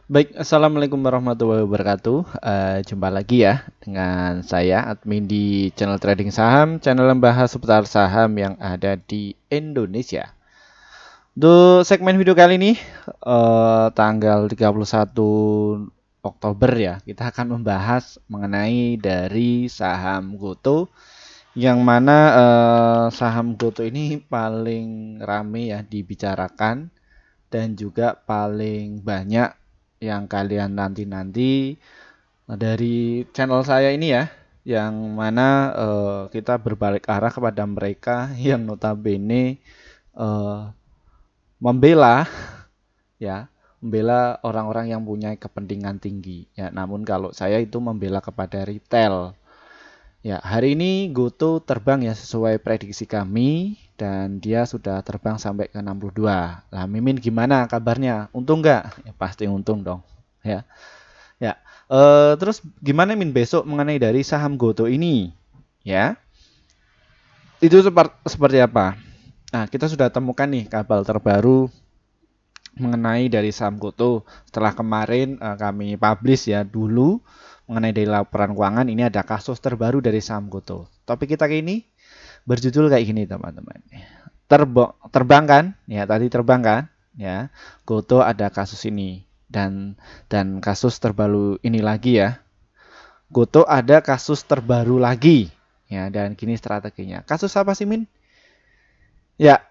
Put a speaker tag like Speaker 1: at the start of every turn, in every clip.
Speaker 1: Baik, assalamualaikum warahmatullahi wabarakatuh. Jumpa lagi ya dengan saya, admin di channel trading saham, channel yang membahas seputar saham yang ada di Indonesia. Untuk segmen video kali ini, tanggal 31 Oktober ya, kita akan membahas mengenai dari saham GoTo, yang mana saham GoTo ini paling rame ya dibicarakan dan juga paling banyak yang kalian nanti-nanti dari channel saya ini ya, yang mana kita berbalik arah kepada mereka yang notabene eh, membela ya, membela orang-orang yang punya kepentingan tinggi ya. Namun kalau saya itu membela kepada retail. Ya, hari ini GoTo terbang ya sesuai prediksi kami dan dia sudah terbang sampai ke 62. Lah, Mimin gimana kabarnya? Untung nggak? Ya, pasti untung dong. Ya, ya. Terus gimana Min besok mengenai dari saham GoTo ini? Ya, itu seperti apa? Nah, kita sudah temukan nih kabar terbaru mengenai dari saham GoTo setelah kemarin kami publish ya dulu mengenai dari laporan keuangan. Ini ada kasus terbaru dari saham GoTo. Topik kita ini berjudul kayak gini teman-teman. Terbang kan? Ya, tadi terbang kan? Ya. GoTo ada kasus ini dan kasus terbaru ini lagi ya. GoTo ada kasus terbaru lagi. Ya, dan gini strateginya. Kasus apa sih, Min? Ya,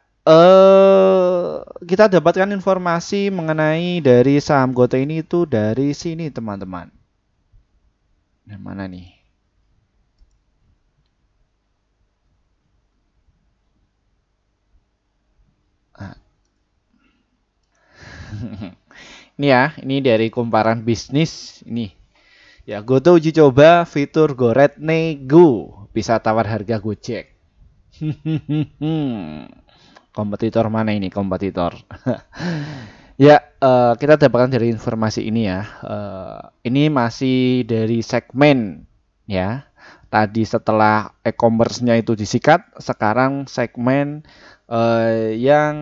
Speaker 1: kita dapatkan informasi mengenai dari saham GoTo ini itu dari sini, teman-teman. Yang mana nih? Ah. Ini ya, ini dari kumparan bisnis ini. Ya, GoTo uji coba fitur Goret Nego, bisa tawar harga Gojek. Kompetitor mana ini kompetitor? Ya, kita dapatkan dari informasi ini ya. Ini masih dari segmen ya. Tadi setelah e-commerce-nya itu disikat, sekarang segmen yang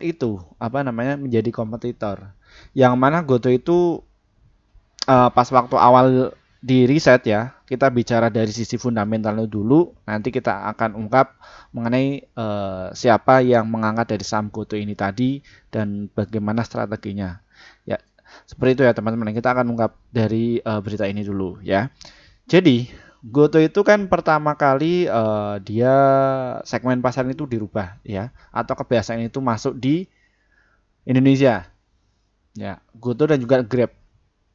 Speaker 1: itu apa namanya menjadi kompetitor. Yang mana GoTo itu pas waktu awal di riset ya, kita bicara dari sisi fundamentalnya dulu, nanti kita akan ungkap mengenai siapa yang mengangkat dari saham GoTo ini tadi dan bagaimana strateginya. Ya, seperti itu ya teman-teman. Kita akan ungkap dari berita ini dulu ya. Jadi, GoTo itu kan pertama kali dia segmen pasar itu dirubah ya, atau kebiasaan itu masuk di Indonesia. Ya, GoTo dan juga Grab.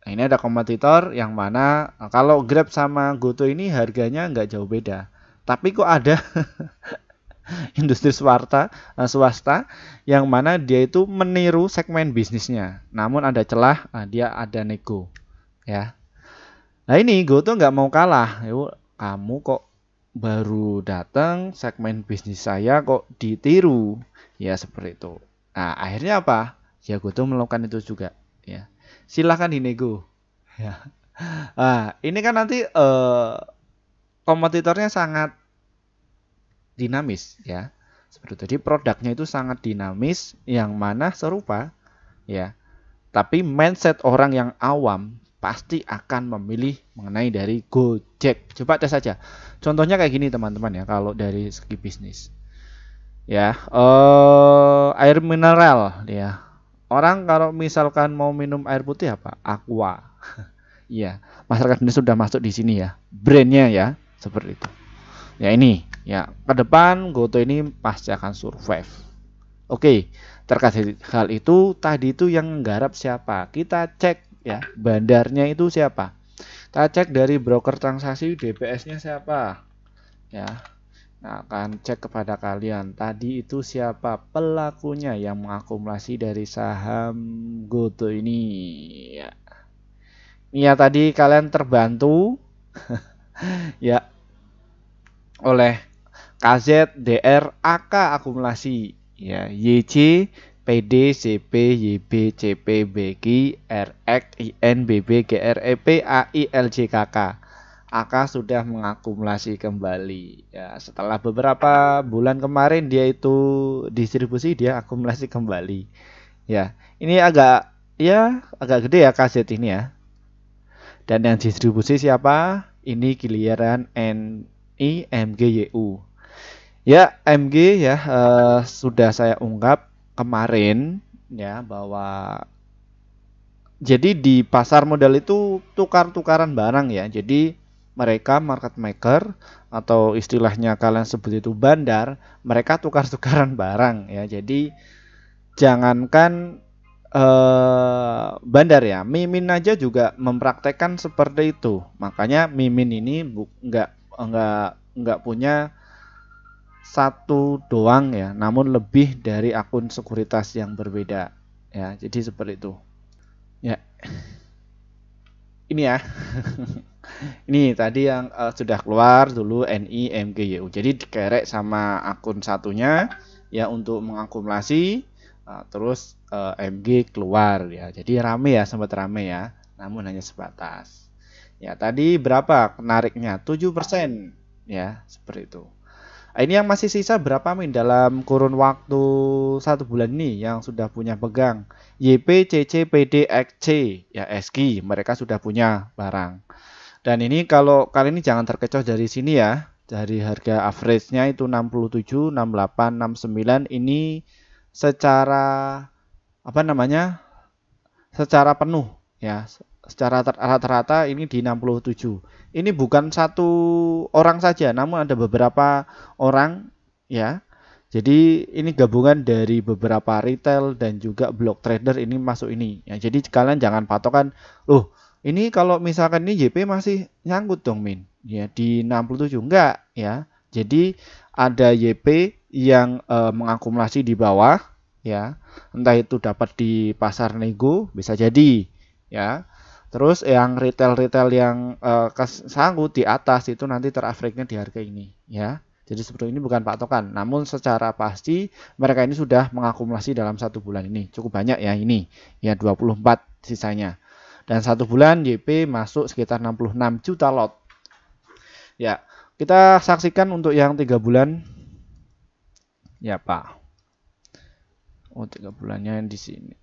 Speaker 1: Nah, ini ada kompetitor yang mana kalau Grab sama GoTo ini harganya nggak jauh beda. Tapi kok ada industri swasta yang mana dia itu meniru segmen bisnisnya. Namun ada celah, dia ada nego. Ya. Nah ini GoTo nggak mau kalah. Yuk, kamu kok baru datang segmen bisnis saya kok ditiru. Ya seperti itu. Nah akhirnya apa? Ya GoTo melakukan itu juga. Ya. Silahkan dinego. Ya. Nah, ini kan nanti kompetitornya sangat dinamis ya. Seperti itu. Jadi produknya itu sangat dinamis yang mana serupa ya. Tapi mindset orang yang awam pasti akan memilih mengenai dari Gojek. Coba tes saja. Contohnya kayak gini teman-teman ya kalau dari segi bisnis. Ya, air mineral ya. Orang kalau misalkan mau minum air putih apa? Aqua. Iya, masyarakat ini sudah masuk di sini ya. Brandnya ya, seperti itu. Ya ini, ya ke depan GoTo ini pasti akan survive. Oke, terkait hal itu tadi itu yang nggarap siapa? Kita cek ya, bandarnya itu siapa? Kita cek dari broker transaksi DPS-nya siapa? Ya, nah, akan cek kepada kalian tadi itu siapa pelakunya yang mengakumulasi dari saham GoTo ini ya. Ya tadi kalian terbantu ya oleh KZ, DR, AK akumulasi ya YC, PD, CP, YB, CP, BG, RX, IN, BB, GREP, AI, LJKK. AK sudah mengakumulasi kembali ya setelah beberapa bulan kemarin dia itu distribusi dia akumulasi kembali ya ini agak ya agak gede ya KZ ini ya. Dan yang distribusi siapa? Ini giliran NI MGYU. Ya, MG ya sudah saya ungkap kemarin ya bahwa jadi di pasar modal itu tukar-tukaran barang ya. Jadi mereka market maker atau istilahnya kalian sebut itu bandar, mereka tukar-tukaran barang ya. Jadi jangankan bandar ya, Mimin aja juga mempraktekkan seperti itu. Makanya Mimin ini nggak punya satu doang ya, namun lebih dari akun sekuritas yang berbeda ya. Jadi seperti itu. Ya, ini ya. Ini tadi yang sudah keluar dulu NI MGYU. Jadi dikerek sama akun satunya ya untuk mengakumulasi terus MG keluar ya. Jadi rame ya, sempat rame ya. Namun hanya sebatas. Ya, tadi berapa nariknya? 7% ya, seperti itu. Ini yang masih sisa berapa Min dalam kurun waktu 1 bulan ini yang sudah punya pegang YP, CC, PD, XC ya SG mereka sudah punya barang. Dan ini kalau kali ini jangan terkecoh dari sini ya. Dari harga average-nya itu 67, 68, 69 ini secara apa namanya? Secara penuh ya. Secara rata-rata ini di 67. Ini bukan satu orang saja, namun ada beberapa orang ya. Jadi ini gabungan dari beberapa retail dan juga block trader ini masuk ini. Ya, jadi kalian jangan patokan, loh ini kalau misalkan ini JP masih nyangkut dong Min. Ya di 67 enggak ya. Jadi ada YP yang mengakumulasi di bawah ya. Entah itu dapat di pasar nego bisa jadi ya. Terus yang retail-retail yang sanggup di atas itu nanti teraverage-nya di harga ini ya. Jadi seperti ini bukan patokan, namun secara pasti mereka ini sudah mengakumulasi dalam 1 bulan ini. Cukup banyak ya ini, ya 24 sisanya. Dan 1 bulan YP masuk sekitar 66 juta lot. Ya, kita saksikan untuk yang 3 bulan. Ya Pak. Oh 3 bulannya di sini.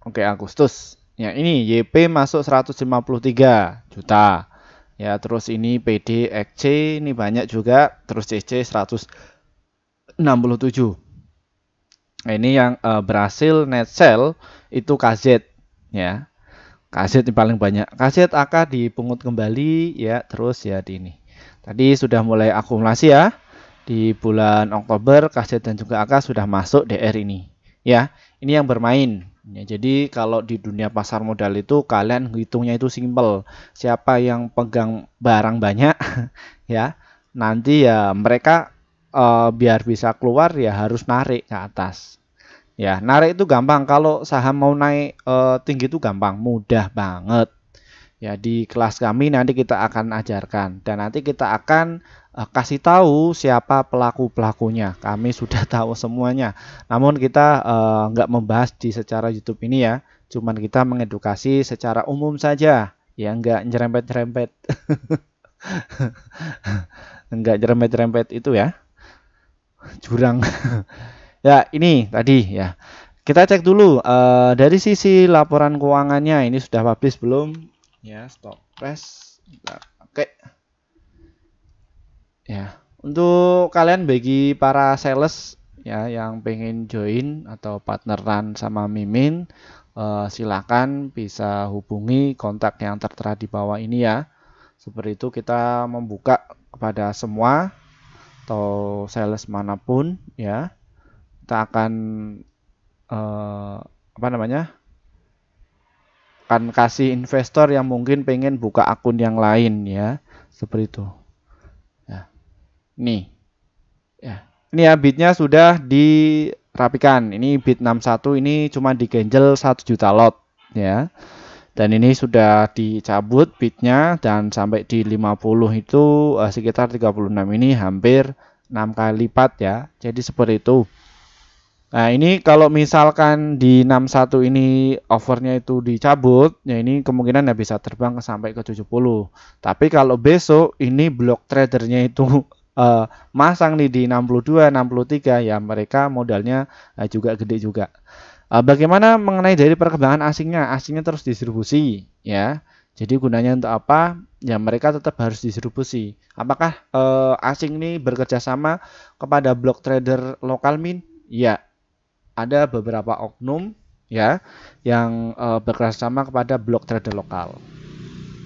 Speaker 1: Oke Agustus. Ya ini YP masuk 153 juta. Ya terus ini PD XC ini banyak juga. Terus CC 167. Nah, ini yang berhasil net sell itu KZ ya. KZ yang paling banyak. KZ AK dipungut kembali ya terus ya di ini. Tadi sudah mulai akumulasi ya. Di bulan Oktober KZ dan juga AK sudah masuk DR ini. Ya, ini yang bermain. Ya, jadi kalau di dunia pasar modal itu kalian hitungnya itu simple. Siapa yang pegang barang banyak ya, nanti ya mereka biar bisa keluar ya harus narik ke atas. Ya, narik itu gampang. Kalau saham mau naik tinggi itu gampang, mudah banget. Ya, di kelas kami nanti kita akan ajarkan dan nanti kita akan kasih tahu siapa pelaku-pelakunya. Kami sudah tahu semuanya. Namun kita nggak membahas di secara YouTube ini ya. Cuman kita mengedukasi secara umum saja. Ya, nggak nyerempet-nyerempet. Nggak nyerempet-nyerempet itu ya. Jurang. Ya, ini tadi ya. Kita cek dulu dari sisi laporan keuangannya ini sudah publish belum? Ya, stop press. Oke. Ya, untuk kalian bagi para sales ya yang pengen join atau partneran sama Mimin, silakan bisa hubungi kontak yang tertera di bawah ini ya. Seperti itu kita membuka kepada semua atau sales manapun ya. Kita akan apa namanya? Akan kasih investor yang mungkin pengen buka akun yang lain ya. Seperti itu. Ya. Nih. Ya. Ini ya bitnya sudah dirapikan. Ini bit 61 ini cuma diganjel 1 juta lot ya. Dan ini sudah dicabut bitnya dan sampai di 50 itu sekitar 36 ini hampir 6 kali lipat ya. Jadi seperti itu. Nah ini kalau misalkan di 61 ini overnya itu dicabut, ya ini kemungkinan ya bisa terbang sampai ke 70. Tapi kalau besok ini block tradernya itu masang nih di 62, 63 ya mereka modalnya juga gede juga. Bagaimana mengenai dari perkembangan asingnya? Asingnya terus distribusi, ya. Jadi gunanya untuk apa? Ya mereka tetap harus distribusi. Apakah asing ini bekerja sama kepada block trader lokal min? Ya, ada beberapa oknum ya yang bekerja sama kepada block trader lokal.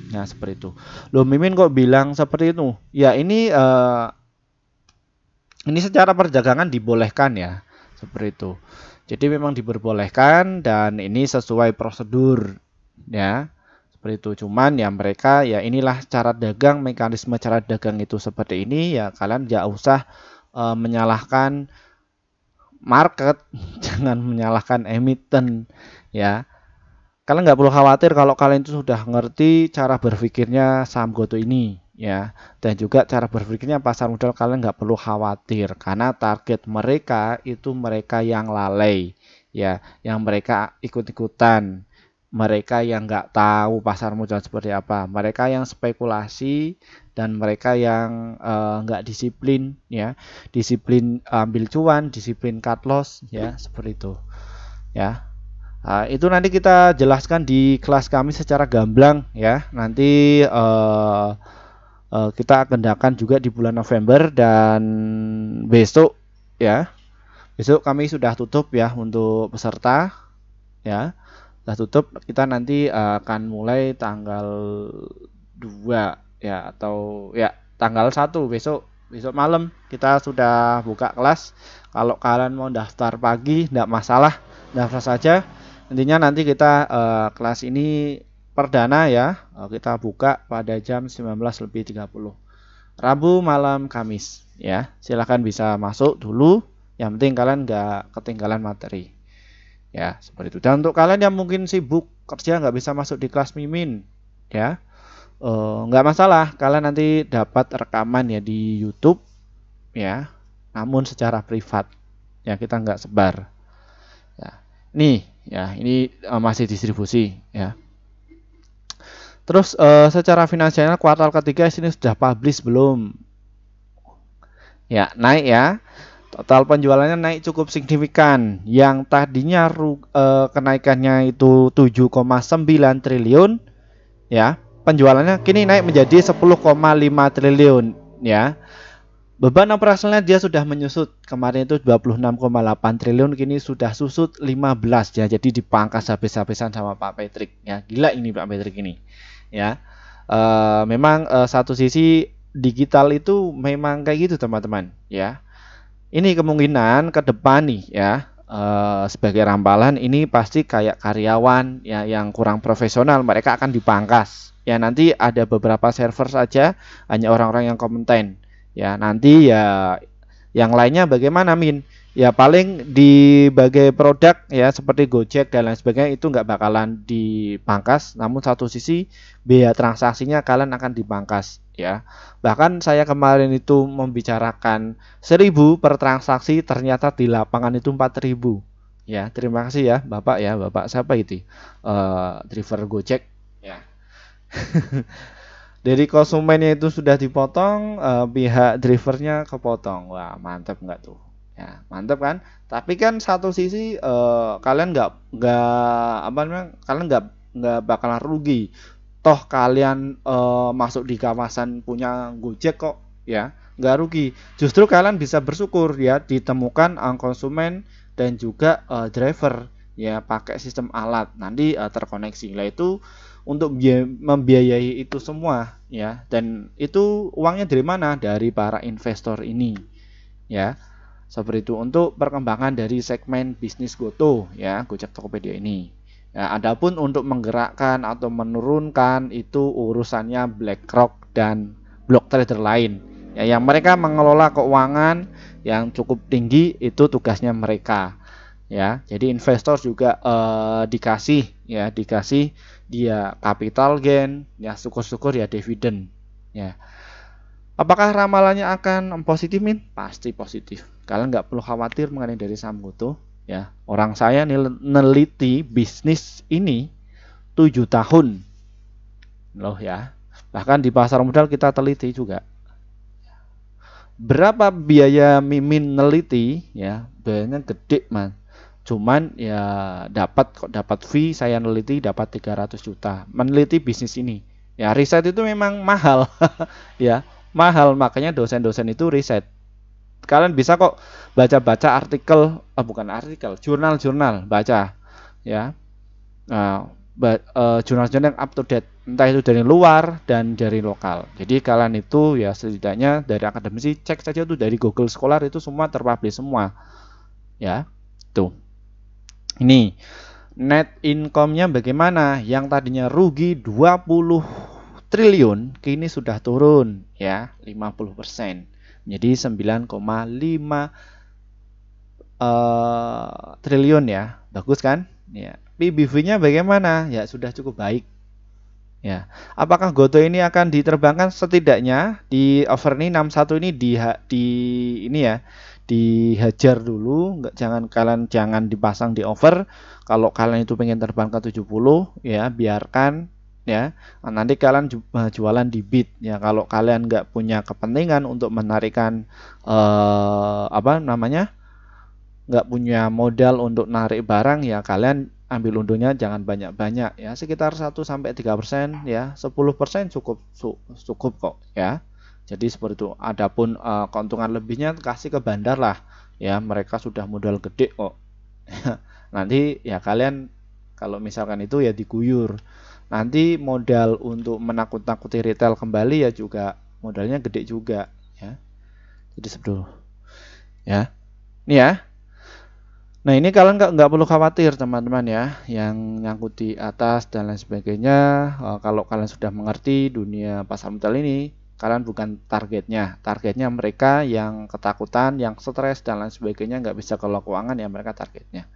Speaker 1: Nah seperti itu. Loh Mimin kok bilang seperti itu? Ya ini secara perdagangan dibolehkan ya, seperti itu. Jadi memang diperbolehkan dan ini sesuai prosedur ya. Seperti itu. Cuman ya mereka ya inilah cara dagang, mekanisme cara dagang itu seperti ini ya, kalian nggak usah menyalahkan market, jangan menyalahkan emiten ya. Kalian nggak perlu khawatir kalau kalian itu sudah ngerti cara berpikirnya saham GoTo ini ya, dan juga cara berpikirnya pasar modal, kalian nggak perlu khawatir karena target mereka itu mereka yang lalai ya, yang mereka ikut-ikutan, mereka yang nggak tahu pasar modal seperti apa, mereka yang spekulasi dan mereka yang nggak disiplin ya, disiplin ambil cuan, disiplin cut loss ya, seperti itu ya. Itu nanti kita jelaskan di kelas kami secara gamblang ya. Nanti kita akan adakan juga di bulan November dan besok ya. Besok kami sudah tutup ya untuk peserta ya. Sudah tutup. Kita nanti akan mulai tanggal 2 ya atau ya tanggal 1 besok. Besok malam kita sudah buka kelas. Kalau kalian mau daftar pagi enggak masalah, daftar saja. Intinya nanti kita kelas ini perdana ya, kita buka pada jam 19.30 Rabu malam Kamis ya. Silahkan bisa masuk dulu, yang penting kalian nggak ketinggalan materi ya, seperti itu. Dan untuk kalian yang mungkin sibuk kerja nggak bisa masuk di kelas Mimin ya, nggak masalah, kalian nanti dapat rekaman ya di YouTube ya, namun secara privat ya, kita nggak sebar ya. Nih ya, ini masih distribusi ya. Terus secara finansial kuartal ketiga sini sudah publish belum? Ya, naik ya. Total penjualannya naik cukup signifikan. Yang tadinya kenaikannya itu 7,9 triliun ya. Penjualannya kini naik menjadi 10,5 triliun ya. Beban operasionalnya dia sudah menyusut. Kemarin itu 26,8 triliun, kini sudah susut 15 ya. Jadi dipangkas habis-habisan sama Pak Patrick ya. Gila ini Pak Patrick ini. Ya. Memang satu sisi digital itu memang kayak gitu teman-teman ya. Ini kemungkinan ke depan nih ya. Sebagai rampalan ini pasti kayak karyawan ya yang kurang profesional, mereka akan dipangkas. Ya nanti ada beberapa server saja hanya orang-orang yang kompeten. Ya nanti ya yang lainnya bagaimana Min? Ya paling di bagai produk ya seperti Gojek dan lain sebagainya itu nggak bakalan dipangkas. Namun satu sisi biaya transaksinya kalian akan dipangkas ya. Bahkan saya kemarin itu membicarakan 1.000 per transaksi, ternyata di lapangan itu 4.000 ya. Terima kasih ya Bapak ya, Bapak siapa itu? Driver Gojek ya. Dari konsumennya itu sudah dipotong, pihak drivernya kepotong. Wah mantap nggak tuh ya, mantap kan. Tapi kan satu sisi kalian nggak apa namanya, kalian nggak bakalan rugi, toh kalian masuk di kawasan punya Gojek kok ya, nggak rugi, justru kalian bisa bersyukur ya ditemukan konsumen dan juga driver ya pakai sistem alat nanti terkoneksi lah, itu untuk membiayai itu semua ya. Dan itu uangnya dari mana? Dari para investor ini ya, seperti itu untuk perkembangan dari segmen bisnis GoTo ya, Gojek Tokopedia ini ya. Adapun untuk menggerakkan atau menurunkan itu urusannya BlackRock dan block trader lain ya, yang mereka mengelola keuangan yang cukup tinggi, itu tugasnya mereka ya. Jadi investor juga dikasih dia capital gain ya, syukur-syukur ya dividen ya. Apakah ramalannya akan positif Min? Pasti positif. Kalian nggak perlu khawatir mengenai dari saham GoTo ya. Orang saya neliti bisnis ini 7 tahun loh ya. Bahkan di pasar modal kita teliti juga. Berapa biaya Mimin neliti ya? Biayanya gede man. Cuman ya dapat fee, saya neliti dapat 300 juta meneliti bisnis ini. Ya riset itu memang mahal. Ya mahal, makanya dosen-dosen itu riset. Kalian bisa kok baca-baca artikel, bukan artikel, jurnal-jurnal, baca ya. Nah, jurnal-jurnal yang up to date, entah itu dari luar dan dari lokal. Jadi kalian itu ya setidaknya dari akademisi cek saja tuh dari Google Scholar, itu semua terpublish semua. Ya. Tuh. Ini net income-nya bagaimana? Yang tadinya rugi 20 triliun kini sudah turun ya 50%. Jadi 9,5 triliun ya. Bagus kan? Ya. PBV-nya bagaimana? Ya sudah cukup baik. Ya. Apakah Goto ini akan diterbangkan? Setidaknya di over ini 61 ini ini ya, dihajar dulu, kalian jangan dipasang di over. Kalau kalian itu pengen terbang ke 70 ya, biarkan ya. Nanti kalian jualan di bid ya. Kalau kalian nggak punya kepentingan untuk menarikan nggak punya modal untuk narik barang ya, kalian ambil untungnya jangan banyak-banyak ya, sekitar 1-3% ya, 10% cukup kok ya. Jadi seperti itu. Adapun keuntungan lebihnya kasih ke bandar lah ya, mereka sudah modal gede kok. Nanti ya kalian kalau misalkan itu ya diguyur. Nanti modal untuk menakut-nakuti retail kembali ya juga modalnya gede juga ya. Jadi seperti itu ya. Ini ya. Nah ini kalian nggak perlu khawatir teman-teman ya, yang nyangkut di atas dan lain sebagainya. Kalau kalian sudah mengerti dunia pasar modal ini, kalian bukan targetnya. Targetnya mereka yang ketakutan, yang stres dan lain sebagainya, nggak bisa kelola keuangan ya, mereka targetnya.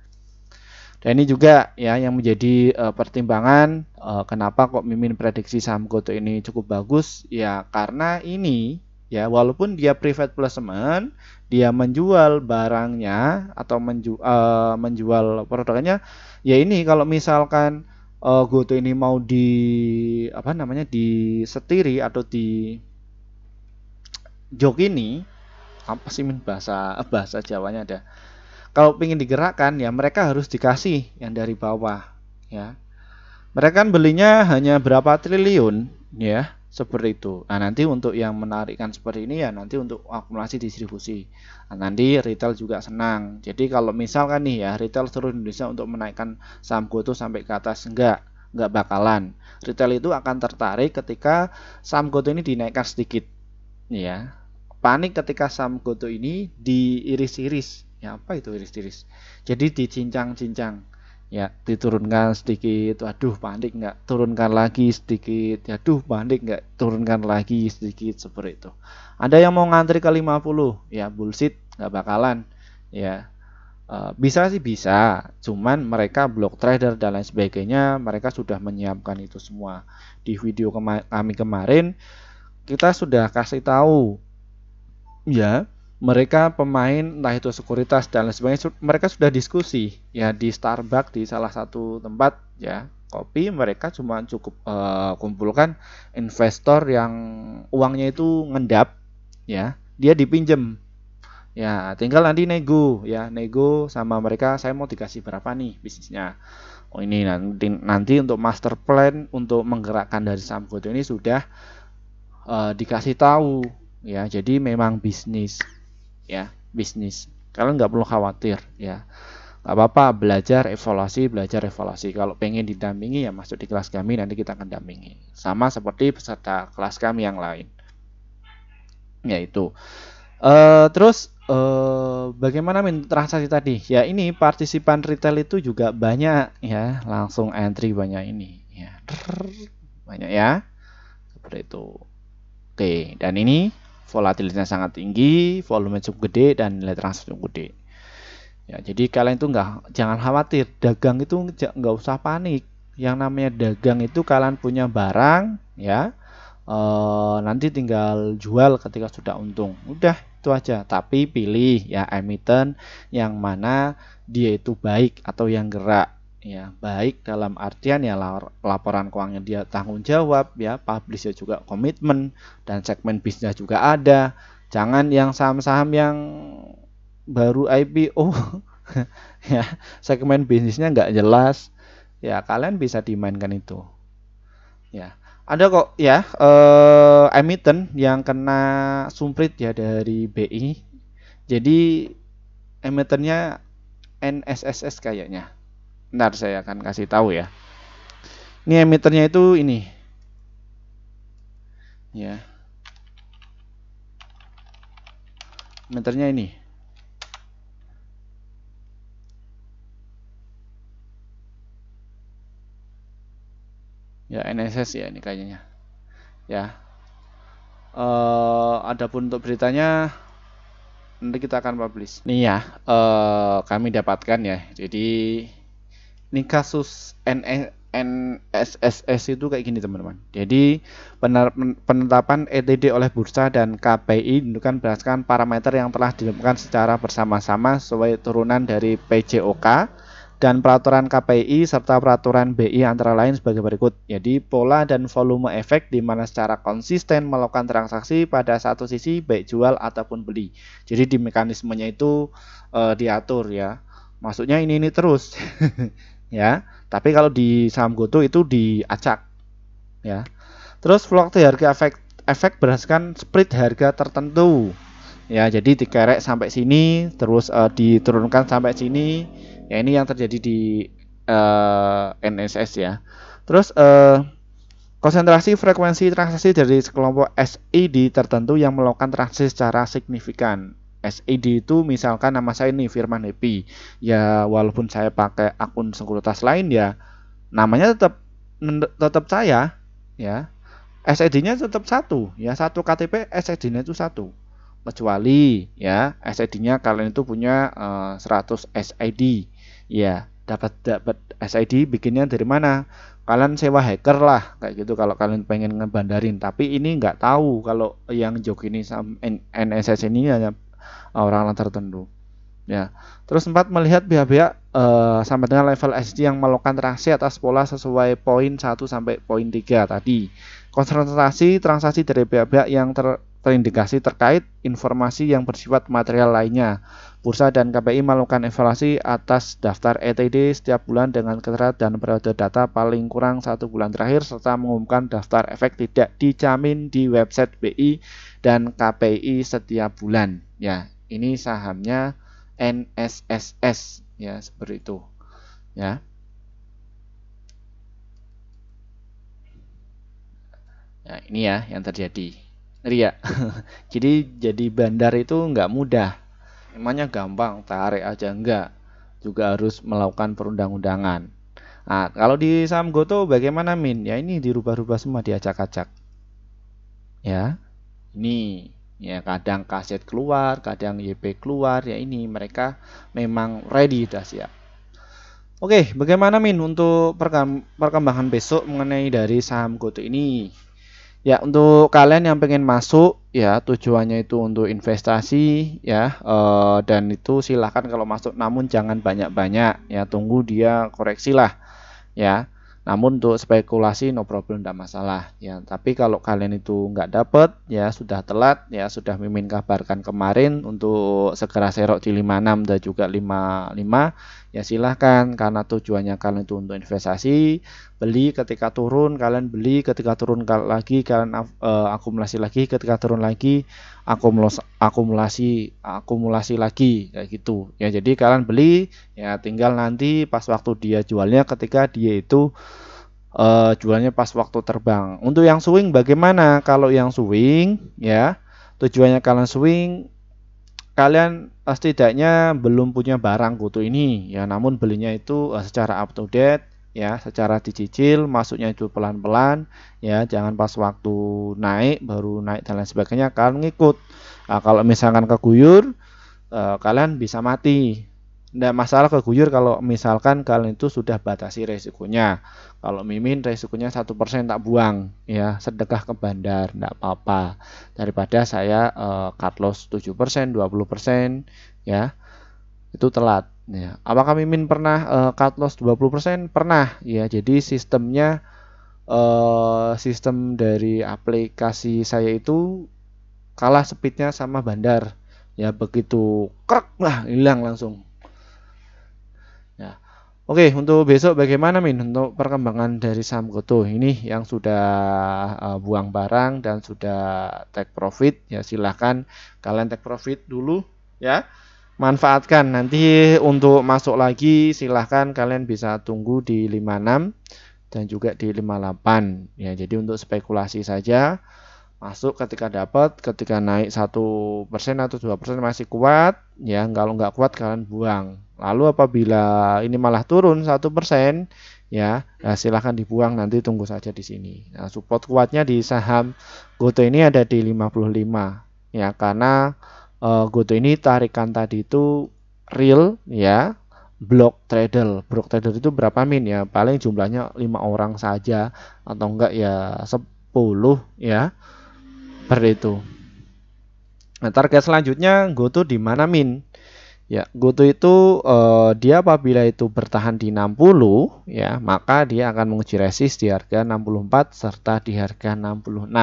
Speaker 1: Dan ini juga ya yang menjadi pertimbangan kenapa kok Mimin prediksi saham Goto ini cukup bagus ya, karena ini ya walaupun dia private placement, dia menjual barangnya atau menjual produknya ya, ini kalau misalkan Goto ini mau disetiri atau di jok ini apa sih bahasa Jawanya ada, kalau ingin digerakkan ya mereka harus dikasih yang dari bawah ya. Mereka kan belinya hanya berapa triliun ya, seperti itu. Nah nanti untuk yang menarikkan seperti ini ya nanti untuk akumulasi distribusi. Nah, nanti retail juga senang. Jadi kalau misalkan nih ya retail seluruh Indonesia untuk menaikkan saham Goto sampai ke atas, enggak bakalan. Retail itu akan tertarik ketika saham Goto ini dinaikkan sedikit ya. Panik ketika saham Goto ini diiris-iris. Ya apa itu iris-iris? Jadi dicincang-cincang. Ya, diturunkan sedikit, waduh panik, nggak turunkan lagi sedikit, aduh panik, nggak turunkan lagi sedikit, seperti itu. Ada yang mau ngantri ke 50, ya bullshit, nggak bakalan ya. Bisa sih bisa, cuman mereka block trader dan lain sebagainya, mereka sudah menyiapkan itu semua. Di video kami kemarin kita sudah kasih tahu ya, mereka pemain entah itu sekuritas dan lain sebagainya, mereka sudah diskusi ya di Starbucks, di salah satu tempat ya kopi. Mereka cuma cukup kumpulkan investor yang uangnya itu ngendap ya, dia dipinjem ya, tinggal nanti nego sama mereka, saya mau dikasih berapa nih bisnisnya. Oh ini nanti untuk master plan untuk menggerakkan dari saham Goto ini sudah dikasih tahu ya. Jadi memang bisnis ya, bisnis. Kalian nggak perlu khawatir ya, nggak apa-apa, belajar evaluasi. Kalau pengen didampingi ya masuk di kelas kami, nanti kita akan dampingi sama seperti peserta kelas kami yang lain yaitu terus bagaimana transaksi tadi ya. Ini partisipan retail itu juga banyak ya, langsung entry banyak ini ya, banyak ya, seperti itu. Oke, dan ini volatilitasnya sangat tinggi, volume cukup gede, dan nilai transaksi cukup gede. Ya, jadi kalian itu jangan khawatir, dagang itu nggak usah panik. Yang namanya dagang itu kalian punya barang, ya, nanti tinggal jual ketika sudah untung. Udah itu aja. Tapi pilih ya emiten yang mana dia itu baik atau yang gerak. Ya, baik dalam artian ya laporan keuangannya dia tanggung jawab ya, publishnya juga komitmen, dan segmen bisnisnya juga ada. Jangan yang saham-saham yang baru IPO Ya, segmen bisnisnya nggak jelas, ya kalian bisa dimainkan itu. Ya, ada kok ya emiten yang kena sumprit ya dari BI. Jadi emitennya NSSS kayaknya. Ntar saya akan kasih tahu ya. Ini emitennya itu ini. Ya, emitennya ini. Ya, NSS ya ini kayaknya. Ya. Adapun untuk beritanya nanti kita akan publish. Nih ya, kami dapatkan ya. Jadi ini kasus NSSS itu kayak gini teman-teman. Jadi penetapan ETD oleh bursa dan KPI menentukan berdasarkan parameter yang telah dilakukan secara bersama-sama sesuai turunan dari PJOK dan peraturan KPI serta peraturan BI antara lain sebagai berikut. Jadi pola dan volume efek di mana secara konsisten melakukan transaksi pada satu sisi baik jual ataupun beli. Jadi di mekanismenya itu diatur ya. Maksudnya ini terus ya. Tapi kalau di saham GoTo itu diacak ya. Terus fluktuasi harga efek berdasarkan spread harga tertentu. Ya, jadi dikerek sampai sini terus diturunkan sampai sini. Ya, ini yang terjadi di NSS ya. Terus konsentrasi frekuensi transaksi dari sekelompok SID tertentu yang melakukan transaksi secara signifikan. SID itu misalkan nama saya ini Firman Happy. Ya, walaupun saya pakai akun sekuritas lain ya, namanya tetap saya ya. SID-nya tetap satu ya, satu KTP SID-nya itu satu. Kecuali ya SID-nya kalian itu punya 100 SID. Ya, dapat SID bikinnya dari mana? Kalian sewa hacker lah kayak gitu kalau kalian pengen ngebandarin. Tapi ini nggak tahu kalau yang jok ini NSS ini hanya orang tertentu. Ya. Terus 4 melihat pihak-pihak sampai dengan level SID yang melakukan transaksi atas pola sesuai poin 1 sampai poin 3 tadi. Konsentrasi transaksi dari pihak-pihak yang terindikasi terkait informasi yang bersifat material lainnya. Bursa dan KPI melakukan evaluasi atas daftar ETD setiap bulan dengan keterangan dan periode data paling kurang 1 bulan terakhir serta mengumumkan daftar efek tidak dijamin di website BI dan KPI setiap bulan. Ya, ini sahamnya NSSS ya, seperti itu ya. Nah, ini ya yang terjadi. Ngeri ya. Jadi bandar itu nggak mudah. Emangnya gampang, tarik aja enggak. Juga harus melakukan perundang-undangan. Nah, kalau di saham GoTo bagaimana Min? Ya ini dirubah-rubah semua, diacak-acak. Ya, ini ya kadang kaset keluar, kadang YP keluar. Ya ini mereka memang ready dah siap. Oke, bagaimana Min untuk perkembangan besok mengenai dari saham GoTo ini? Ya, untuk kalian yang pengen masuk ya tujuannya itu untuk investasi ya dan itu silahkan kalau masuk namun jangan banyak-banyak ya, tunggu dia koreksi lah ya. Namun untuk spekulasi no problem, tidak masalah ya. Tapi kalau kalian itu nggak dapet ya sudah telat ya, sudah Mimin kabarkan kemarin untuk segera serok di 56 dan juga 55 ya, silahkan karena tujuannya kalian itu untuk investasi. Beli ketika turun kalian beli, ketika turun lagi kalian akumulasi lagi, ketika turun lagi akumulasi lagi kayak gitu ya. Jadi kalian beli ya, tinggal nanti pas waktu dia jualnya ketika dia itu jualnya pas waktu terbang. Untuk yang swing bagaimana? Kalau yang swing ya tujuannya kalian swing, kalian setidaknya belum punya barang GoTo ini ya, namun belinya itu secara up to date ya, secara dicicil, masuknya itu pelan-pelan ya, jangan pas waktu naik baru naik dan lain sebagainya kalian ngikut. Nah, kalau misalkan keguyur kalian bisa mati. Tidak masalah keguyur kalau misalkan kalian itu sudah batasi resikonya. Kalau Mimin resikonya 1% tak buang ya, sedekah ke bandar, tidak apa-apa. Daripada saya cut loss 7%, 20% ya, itu telat. Ya. Apakah Mimin pernah cut loss 20%? Pernah ya. Jadi sistemnya sistem dari aplikasi saya itu kalah speednya sama bandar. Ya begitu krek lah hilang langsung. Oke, untuk besok bagaimana Min untuk perkembangan dari saham GoTo ini yang sudah buang barang dan sudah take profit, ya silahkan kalian take profit dulu ya. Manfaatkan nanti untuk masuk lagi, silahkan kalian bisa tunggu di 56 dan juga di 58 ya. Jadi untuk spekulasi saja, masuk ketika dapat, ketika naik 1% atau 2% masih kuat ya, kalau nggak kuat kalian buang. Lalu apabila ini malah turun 1% ya, nah silahkan dibuang, nanti tunggu saja di sini. Nah, support kuatnya di saham GoTo ini ada di 55 ya, karena GoTo ini tarikan tadi itu real ya, block trader itu berapa Min ya, paling jumlahnya 5 orang saja atau enggak ya 10 ya, seperti itu. Nah, target selanjutnya GoTo di mana Min? Ya, GoTo itu dia apabila itu bertahan di 60 ya, maka dia akan menguji resist di harga 64 serta di harga 66.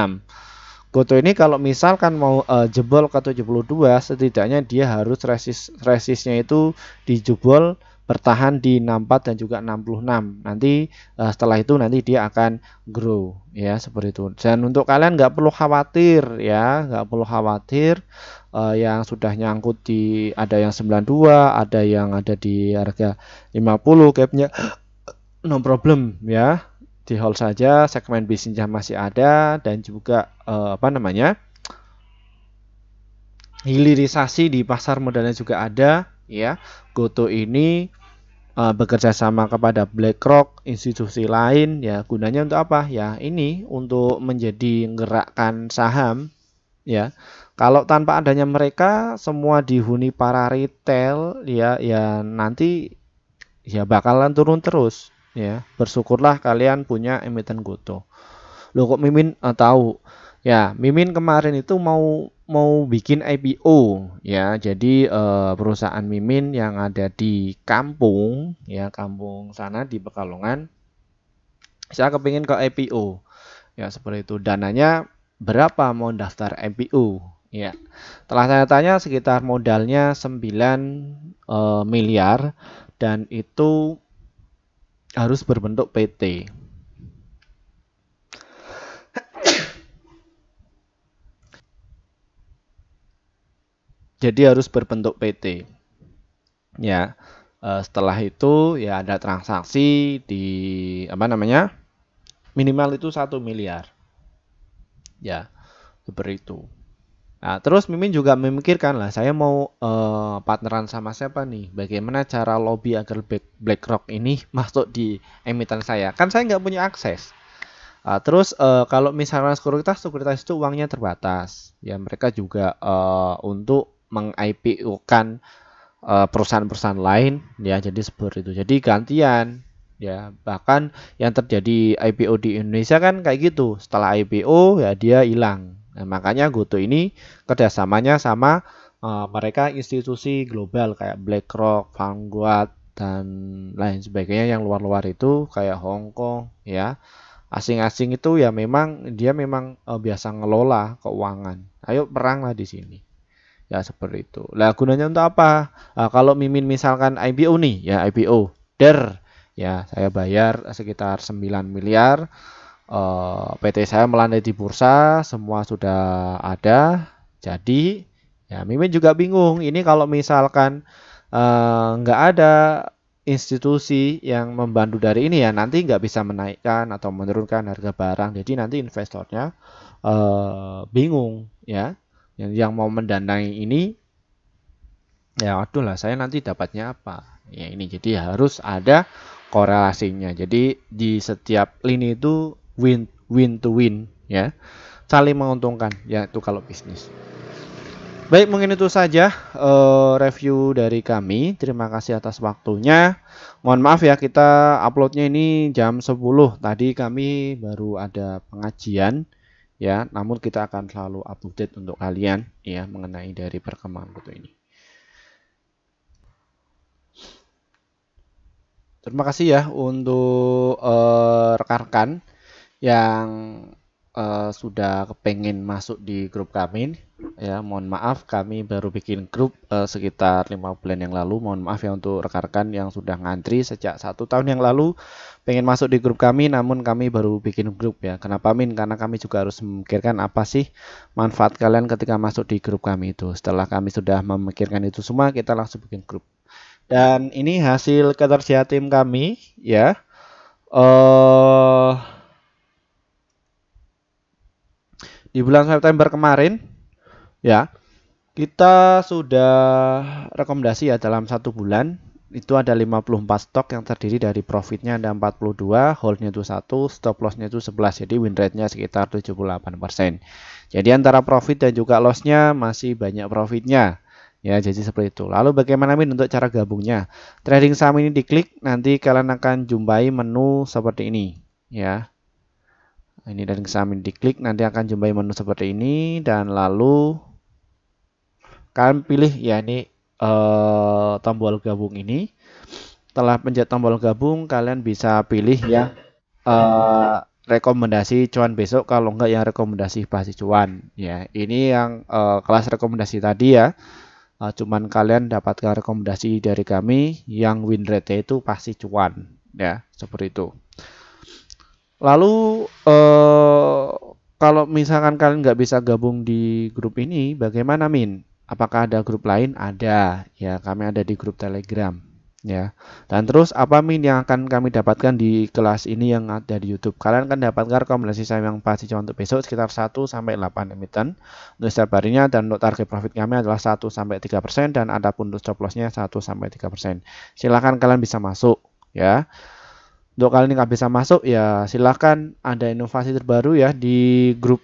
Speaker 1: GoTo ini kalau misalkan mau jebol ke 72, setidaknya dia harus resistnya itu dijebol bertahan di 64 dan juga 66. Nanti setelah itu nanti dia akan grow ya, seperti itu. Dan untuk kalian nggak perlu khawatir ya, nggak perlu khawatir yang sudah nyangkut di, ada yang 92, ada yang ada di harga 50 gapnya, no problem ya, di hold saja, segmen bisnisnya masih ada dan juga hilirisasi di pasar modalnya juga ada ya. GoTo ini bekerja sama kepada BlackRock, institusi lain ya, gunanya untuk apa ya, ini untuk menjadi menggerakkan saham ya. Kalau tanpa adanya mereka semua dihuni para retail ya, ya nanti ya bakalan turun terus ya. Bersyukurlah kalian punya emiten GoTo. Loh kok Mimin tahu? Ya, Mimin kemarin itu mau mau bikin IPO ya. Jadi perusahaan Mimin yang ada di kampung ya, kampung sana di Pekalongan, saya kepingin ke IPO. Ya, seperti itu. Dananya berapa mau daftar IPO? Ya. Telah saya tanya sekitar modalnya 9 miliar dan itu harus berbentuk PT. Jadi harus berbentuk PT. Ya. Setelah itu ya ada transaksi di apa namanya? Minimal itu 1 miliar. Ya, seperti itu. Nah, terus Mimin juga memikirkan lah, saya mau partneran sama siapa nih? Bagaimana cara lobby agar BlackRock ini masuk di emiten saya? Kan saya nggak punya akses. Terus kalau misalnya sekuritas itu uangnya terbatas. Ya mereka juga untuk meng-IPO-kan perusahaan-perusahaan lain, ya jadi seperti itu. Jadi gantian. Ya bahkan yang terjadi IPO di Indonesia kan kayak gitu. Setelah IPO ya dia hilang. Nah, makanya GoTo ini kerjasamanya sama mereka institusi global kayak BlackRock, Vanguard dan lain sebagainya yang luar-luar itu kayak Hong Kong ya. Asing-asing itu ya memang dia memang biasa ngelola keuangan. Ayo perang lah di sini. Ya seperti itu. Lah gunanya untuk apa? Kalau Mimin misalkan IPO nih, ya IPO, ya saya bayar sekitar 9 miliar. PT saya melandai di bursa, semua sudah ada. Jadi, ya Mimin juga bingung. Ini kalau misalkan nggak ada institusi yang membantu dari ini ya, nanti nggak bisa menaikkan atau menurunkan harga barang. Jadi nanti investornya bingung ya. Yang mau mendanai ini ya waduh lah, saya nanti dapatnya apa ya, ini jadi harus ada korelasinya. Jadi di setiap lini itu win to win ya, saling menguntungkan ya, itu kalau bisnis. Baik, mungkin itu saja review dari kami. Terima kasih atas waktunya. Mohon maaf ya, kita uploadnya ini jam 10. Tadi kami baru ada pengajian ya, namun kita akan selalu update untuk kalian ya mengenai dari perkembangan foto ini. Terima kasih ya untuk rekan-rekan yang sudah kepengen masuk di grup kami, ya mohon maaf kami baru bikin grup sekitar 5 bulan yang lalu. Mohon maaf ya untuk rekan-rekan yang sudah ngantri sejak 1 tahun yang lalu pengen masuk di grup kami, namun kami baru bikin grup ya. Kenapa Min? Karena kami juga harus memikirkan apa sih manfaat kalian ketika masuk di grup kami itu. Setelah kami sudah memikirkan itu semua, kita langsung bikin grup. Dan ini hasil kinerja tim kami ya. Di bulan September kemarin ya kita sudah rekomendasi ya dalam 1 bulan itu ada 54 stok yang terdiri dari profitnya ada 42, holdnya itu 1, stop lossnya itu 11, jadi win rate-nya sekitar 78%. Jadi antara profit dan juga lossnya masih banyak profitnya ya, jadi seperti itu. Lalu bagaimana Min untuk cara gabungnya? Trading saham ini diklik, nanti kalian akan jumpai menu seperti ini ya. Ini dari saham diklik, nanti akan jumpai menu seperti ini, dan lalu kalian pilih ya ini tombol gabung ini. Setelah pencet tombol gabung, kalian bisa pilih ya rekomendasi cuan besok, kalau enggak yang rekomendasi pasti cuan ya. Ini yang kelas rekomendasi tadi ya. Cuman kalian dapatkan rekomendasi dari kami yang win rate itu pasti cuan ya, seperti itu. Lalu kalau misalkan kalian nggak bisa gabung di grup ini, bagaimana Min? Apakah ada grup lain? Ada ya, kami ada di grup Telegram ya. Dan terus apa Min yang akan kami dapatkan di kelas ini yang ada di YouTube? Kalian akan dapatkan rekomendasi saham yang pasti cuan untuk besok sekitar 1 sampai 8 emiten untuk setiap harinya, dan untuk target profit kami adalah 1 sampai 3% dan adapun untuk stop loss-nya 1 sampai 3%. Silahkan kalian bisa masuk ya. Untuk kalian yang nggak bisa masuk ya silahkan, ada inovasi terbaru ya di grup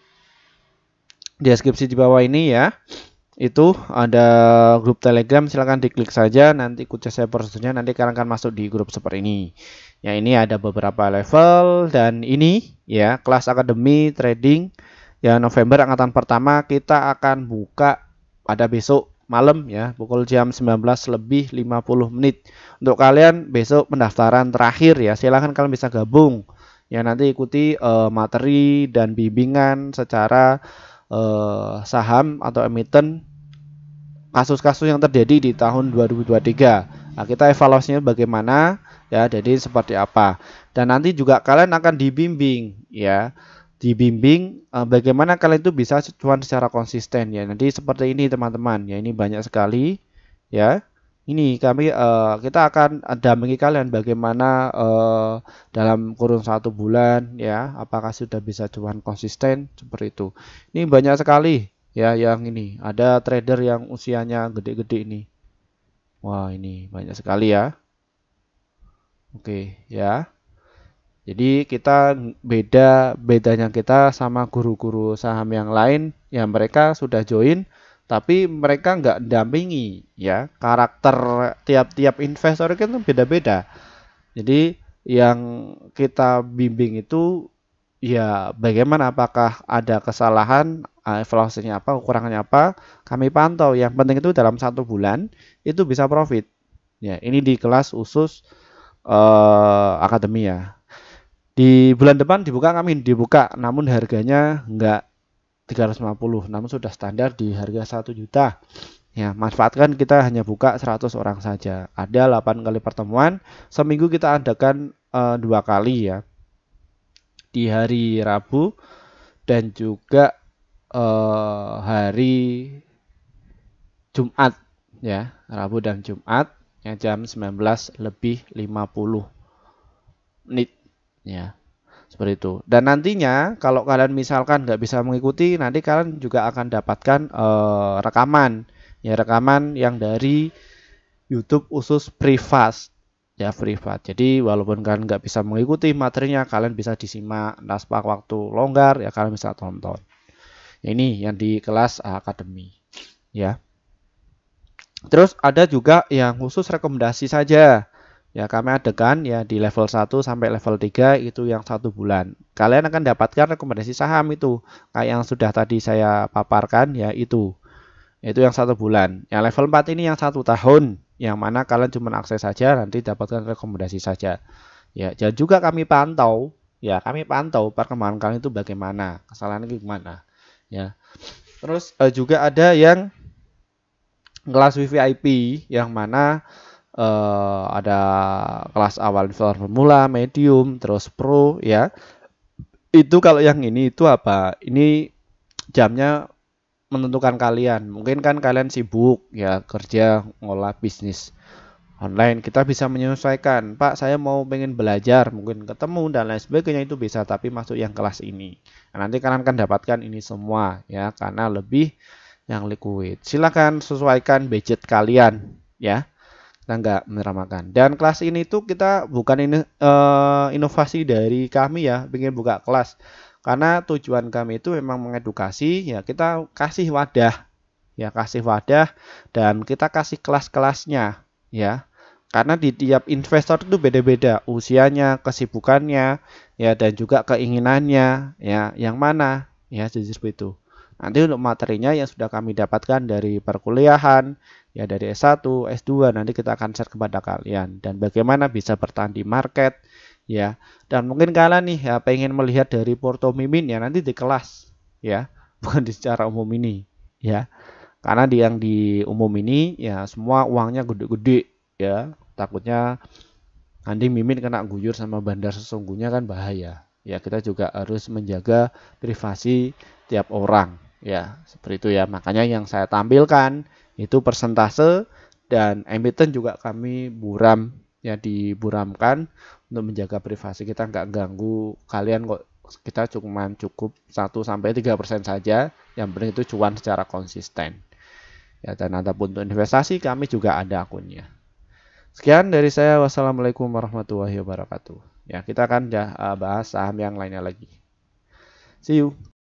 Speaker 1: deskripsi di bawah ini ya. Itu ada grup Telegram, silahkan diklik saja, nanti ikuti saya prosedurnya, nanti kalian akan masuk di grup seperti ini. Ya ini ada beberapa level, dan ini ya kelas akademi trading ya November angkatan pertama kita akan buka pada besok malam ya, pukul jam 19:50. Untuk kalian besok pendaftaran terakhir ya, silahkan kalian bisa gabung ya, nanti ikuti materi dan bimbingan secara saham atau emiten kasus-kasus yang terjadi di tahun 2023. Nah, kita evaluasinya bagaimana ya, jadi seperti apa, dan nanti juga kalian akan dibimbing ya, bagaimana kalian itu bisa cuan secara konsisten ya. Nanti seperti ini teman-teman ya, ini banyak sekali ya. Ini kita akan dampingi kalian bagaimana dalam kurun 1 bulan ya, apakah sudah bisa cuan konsisten seperti itu. Ini banyak sekali ya, yang ini ada trader yang usianya gede-gede ini. Wah, ini banyak sekali ya. Oke ya. Jadi kita bedanya kita sama guru-guru saham yang lain ya, mereka sudah join tapi mereka nggak dampingi ya. Karakter tiap-tiap investor kan beda-beda. Jadi yang kita bimbing itu ya bagaimana, apakah ada kesalahan, evaluasinya apa, kekurangannya apa, kami pantau. Yang penting itu dalam 1 bulan itu bisa profit. Ya, ini di kelas khusus akademi ya. Di bulan depan dibuka, namun harganya enggak 350, namun sudah standar di harga 1 juta. Ya, manfaatkan kita hanya buka 100 orang saja. Ada 8 kali pertemuan, seminggu kita adakan 2 kali ya. Di hari Rabu dan juga hari Jumat ya, Rabu dan Jumat yang jam 19:50 ya, seperti itu. Dan nantinya kalau kalian misalkan nggak bisa mengikuti, nanti kalian juga akan dapatkan rekaman yang dari YouTube khusus privat ya, privat. Jadi walaupun kalian nggak bisa mengikuti materinya, kalian bisa disimak pas waktu longgar ya, kalian bisa tonton. Ini yang di kelas akademi ya. Terus ada juga yang khusus rekomendasi saja. Ya, kami adakan ya di level 1 sampai level 3 itu yang 1 bulan. Kalian akan dapatkan rekomendasi saham itu kayak yang sudah tadi saya paparkan ya, itu yang 1 bulan. Yang level 4 ini yang 1 tahun, yang mana kalian cuma akses saja, nanti dapatkan rekomendasi saja. Ya, dan juga kami pantau Ya, kami pantau perkembangan kalian itu bagaimana, kesalahannya gimana. Ya. Terus juga ada yang kelas VVIP yang mana ada kelas awal investor pemula, medium, terus pro ya. Itu kalau yang ini itu apa? Ini jamnya menentukan kalian. Mungkin kan kalian sibuk ya kerja ngolah bisnis online. Kita bisa menyesuaikan. Pak, saya mau pengen belajar, mungkin ketemu dan lain sebagainya itu bisa, tapi masuk yang kelas ini. Nah, nanti kalian akan dapatkan ini semua ya karena lebih yang liquid. Silakan sesuaikan budget kalian ya. Kita nggak meramakan. Dan kelas ini tuh kita bukan ini inovasi dari kami ya, ingin buka kelas. Karena tujuan kami itu memang mengedukasi, ya kita kasih wadah, ya kasih wadah dan kita kasih kelas-kelasnya, ya. Karena di tiap investor itu beda-beda usianya, kesibukannya, ya dan juga keinginannya, ya yang mana, ya seperti itu. Nanti untuk materinya yang sudah kami dapatkan dari perkuliahan, ya dari S1, S2, nanti kita akan share kepada kalian. Dan bagaimana bisa bertahan di market, ya. Dan mungkin kalian nih ya pengen melihat dari Porto Mimin ya nanti di kelas, ya. Bukan di secara umum ini, ya. Karena yang di umum ini ya semua uangnya gede-gede, ya. Takutnya nanti Mimin kena guyur sama bandar sesungguhnya kan bahaya. Ya, kita juga harus menjaga privasi tiap orang. Ya, seperti itu ya. Makanya yang saya tampilkan itu persentase dan emiten juga kami buram ya diburamkan untuk menjaga privasi kita nggak ganggu kalian kok. Kita cukup 1-3% saja. Yang penting itu cuan secara konsisten. Ya, dan ataupun untuk investasi kami juga ada akunnya. Sekian dari saya. Wassalamualaikum warahmatullahi wabarakatuh. Ya, kita akan bahas saham yang lainnya lagi. See you.